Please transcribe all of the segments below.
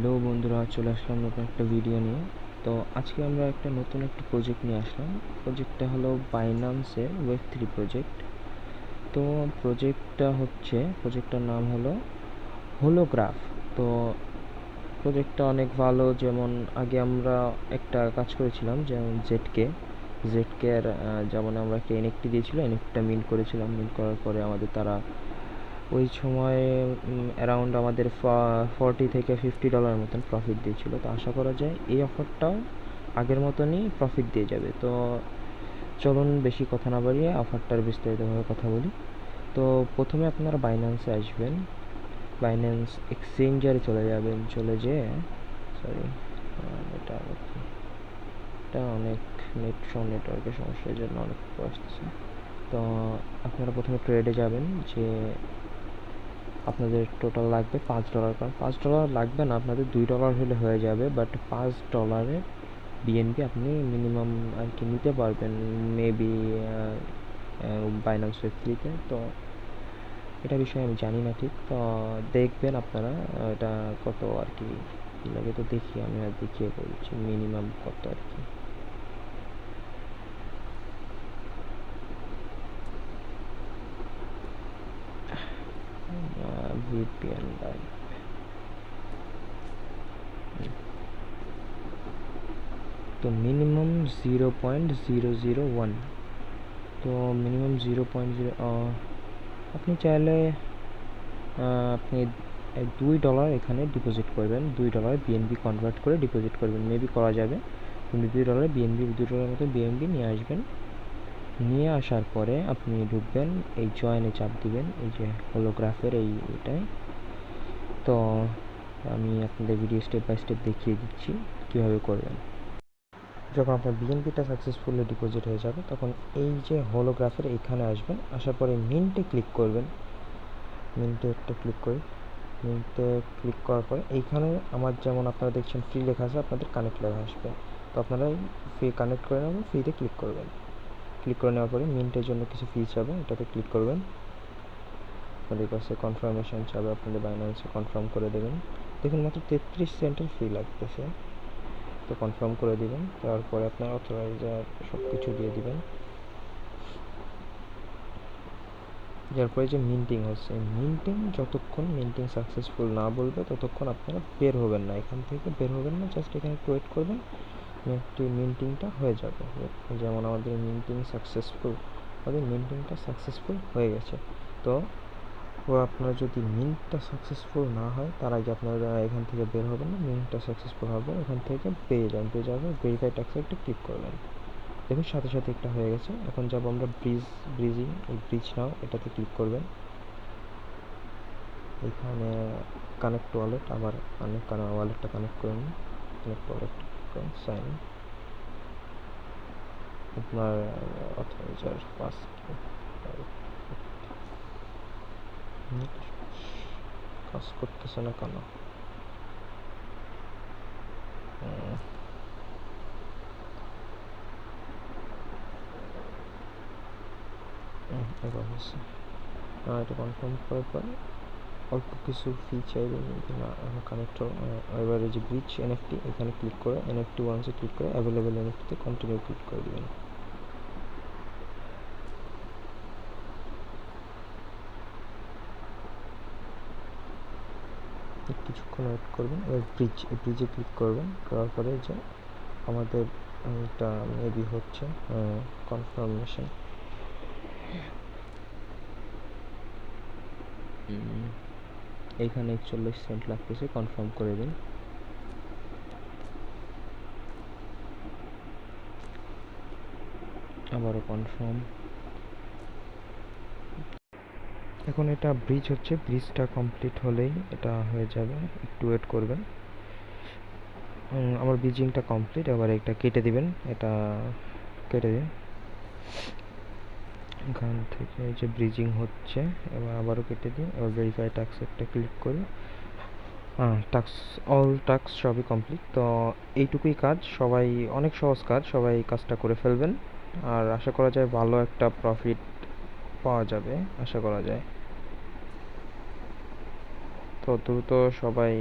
Hello বন্ধুরা, চলে আসলাম নতুন একটা ভিডিও নিয়ে। তো আজকে আমরা নতুন একটা প্রজেক্ট নিয়ে আসলাম। প্রজেক্টটা হলো বাইন্যান্সের ওয়েব 3 প্রজেক্ট। তো প্রজেক্টটার নাম হলো হোলোগ্রাফ। তো প্রজেক্টটা অনেক ভালো। যেমন আগে আমরা একটা কাজ করেছিলাম, যেমন জেডকে এর যেমন আমরা একটা এনএফটি দিয়েছিল, এনএফটিটা মিন্ট করেছিলাম। মিন্ট করার পরে আমাদের তারা ওই সময় অ্যারাউন্ড আমাদের $40 থেকে $50 মতন প্রফিট দিয়েছিল। তো আশা করা যায় এই অফারটাও আগের মতনই প্রফিট দিয়ে যাবে। তো চলুন বেশি কথা না বাড়িয়ে অফারটার বিস্তারিতভাবে কথা বলি। তো প্রথমে আপনারা বাইন্যান্সে আসবেন, বাইন্যান্স এক্সচেঞ্জারে চলে যাবেন। চলে যেয়ে সরি এটা এটা অনেক নেটওয়ার্কের সমস্যার জন্য অনেক আসতেছে। তো আপনারা প্রথমে ট্রেডে যাবেন, যে আপনাদের টোটাল লাগবে $5। কারণ $5 লাগবে না, আপনাদের $2 হলে হয়ে যাবে। বাট $5 বিএনপি আপনি মিনিমাম আর কি নিতে পারবেন, মেবি বাইন্যান্স ওয়েব 3-তে। তো এটা বিষয়ে আমি জানি না ঠিক। তো দেখবেন আপনারা এটা কত আর কি লাগে। তো দেখি, আমি আর দেখিয়ে বলছি মিনিমাম কত আর কি। ভিপিএন তো মিনিমাম 0.001। তো মিনিমাম 0.0, আপনি চাইলে আপনি $2 এখানে ডিপোজিট করবেন। $2 বিএনবি কনভার্ট করে ডিপোজিট করবেন, মেবি করা যাবে। কিন্তু $2 মতো বিএনবি নিয়ে আসবেন। নিয়ে আসার পরে আপনি ঢুকবেন, এই জয়েনে চাপ দিবেন, এই যে হোলোগ্রাফের এটাই। তো আমি আপনাদের ভিডিও স্টেপ বাই স্টেপ দেখিয়ে দিচ্ছি কীভাবে করবেন। যখন আপনার বিএনপিটা সাকসেসফুলি ডিপোজিট হয়ে যাবে, তখন এই যে হোলোগ্রাফের এইখানে আসবেন। আসার পরে মিন্টে ক্লিক করবেন। মিন্টে একটা ক্লিক করার পরে এইখানে আমার যেমন আপনারা দেখছেন ফ্রি লেখা আছে, আপনাদের কানেক্ট লেখা আসবে। তো আপনারা ফ্রি কানেক্ট করে নেবেন, ফ্রিতে ক্লিক করবেন। ক্লিক করে নেওয়ার পরে মিন্টের জন্য কিছু ফি চাবে, এটাতে ক্লিক করবেন। আপনাদের কাছে কনফার্মেশন চাবে, আপনাদের বাইন্যান্সে কনফার্ম করে দেবেন। দেখুন মাত্র 33 সেন্টের ফি লাগতেছে। তো কনফার্ম করে দিবেন। তারপরে আপনার অথরাইজার সব কিছু দিয়ে দিবেন। এরপরে যে মিন্টিং হচ্ছে, যতক্ষণ মিন্টিং সাকসেসফুল না বলবে ততক্ষণ আপনারা বের হবেন না, এখান থেকে বের হবেন না। জাস্ট এখানে একটু ওয়েট করবেন, মিন্টিংটা হয়ে যাবে। যেমন আমাদের মিন্টিংটা সাকসেসফুল হয়ে গেছে। তো আপনার যদি মিন্টটা সাকসেসফুল না হয়, তার আগে আপনারা এখান থেকে বের হবেন না। মিন্টটা সাকসেসফুল হবে, এখান থেকে পেয়ে যাবে ভেরিফাই ট্যাক্সে একটা ক্লিক করবেন। দেখুন সাথে সাথে একটা হয়ে গেছে। এখন যাব আমরা ব্রিজিং, এই ব্রিজ নাও এটাতে ক্লিক করবেন। এখানে কানেক্ট ওয়ালেট, আবার ওয়ালেটটা কানেক্ট করে নিন। কানেক্ট ওয়ালেট সাইন, আপনার অথরাইজার পাস কাজ করতেছে না কেন? এবার হচ্ছে এটা কনফার্ম করার পরে অল্প কিছু ফি চাইবে, কিন্তু না এখন কানেক্ট। এবারে যে ব্রিজ এনএফটি, এখানে ক্লিক করে এনএফটি ওয়ান্সে ক্লিক করে অ্যাভেলেবেল এনএফটিতে কন্টিনিউ ক্লিক করে দেবেন। কিছুক্ষণ ওয়েট করবেন। এবার ব্রিজে ক্লিক করবেন, করার পরে যে আমাদের এটা মেবি হচ্ছে কনফার্মেশন। এইখানে 41 সেন্ট লাগতেছে, কনফার্ম করে দিন। আবারও কনফার্ম। এখন এটা ব্রিজ হচ্ছে, ব্রিজটা কমপ্লিট হলেই এটা হয়ে যাবে, একটু ওয়েট করবেন। আমার ব্রিজিংটা কমপ্লিট, এবার এটা কেটে দিবেন, এটা কেটে দিন। এখান থেকে এই যে ব্রিজিং হচ্ছে, এবার আবারও কেটে দিন। এবার ভেরিফাই টাস্ক একটা ক্লিক করি। টাস্ক সবই কমপ্লিট। তো এইটুকুই কাজ, সবাই অনেক সহজ কাজ, সবাই কাজটা করে ফেলবেন। আর আশা করা যায় ভালো একটা প্রফিট পাওয়া যাবে, আশা করা যায়। তো দ্রুত সবাই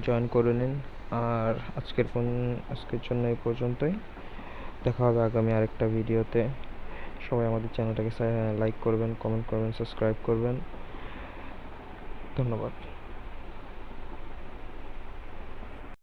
জয়েন করে নিন। আর আজকের জন্য এই পর্যন্তই। দেখা হবে আগামী আরেকটা ভিডিওতে। সবাই আমাদের চ্যানেলটাকে লাইক করবেন, কমেন্ট করবেন, সাবস্ক্রাইব করবেন। ধন্যবাদ।